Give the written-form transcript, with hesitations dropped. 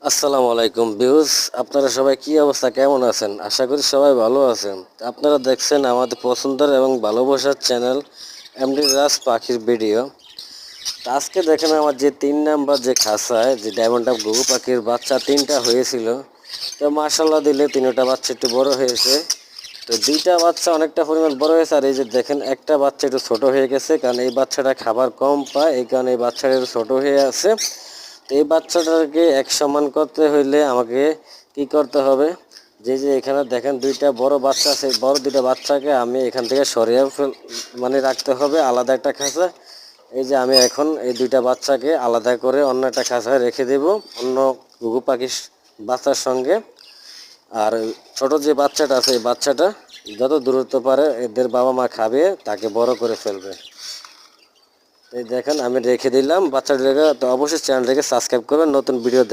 আসসালামু আলাইকুম ভিউজ, আপনারা সবাই কি অবস্থা, কেমন আছেন? আশা করি সবাই ভালো আছেন। আপনারা দেখছেন আমাদের পছন্দের এবং ভালোবাসার চ্যানেল এমডি রাজ পাখির ভিডিও। তো আজকে দেখেন আমার যে 3 নাম্বার যে খাঁচায় যে ডায়মন্ড আপ ঘুঘু পাখির বাচ্চা 3টা হয়েছিল, তো মাশাল্লাহ দিলে 3টা বাচ্চা একটু বড় হয়েছে। তো 2টা বাচ্চা অনেকটা পরিমাণ বড় হয়েছে, আর এই যে দেখেন একটা বাচ্চা একটু ছোট হয়ে গেছে, কারণ এই বাচ্চাটা খাবার কম পায়, এই কারণে এই বাচ্চাটা একটু ছোট হয়ে আছে। তো এই বাচ্চাটাকে এক সমান করতে হইলে আমাকে কি করতে হবে, যে এখানে দেখেন 2টা বড় বাচ্চা আছে, বড় 2টা বাচ্চাকে আমি এখান থেকে সরিয়ে মানে রাখতে হবে আলাদা একটা খাঁচা। এই যে আমি এখন এই 2টা বাচ্চাকে আলাদা করে অন্য একটা খাঁচায় রেখে দেব অন্য ঘুঘু পাখির বাচ্চার সঙ্গে। আর ছোট যে বাচ্চাটা আছে এই বাচ্চাটা যত দূরত্ব পারে এদের বাবা মা খাবে, তাকে বড় করে ফেলবে। এই দেখেন আমি রেখে দিলাম বাচ্চাটাকে। তো অবশ্যই চ্যানেলটাকে সাবস্ক্রাইব করবেন, নতুন ভিডিও দেখবেন।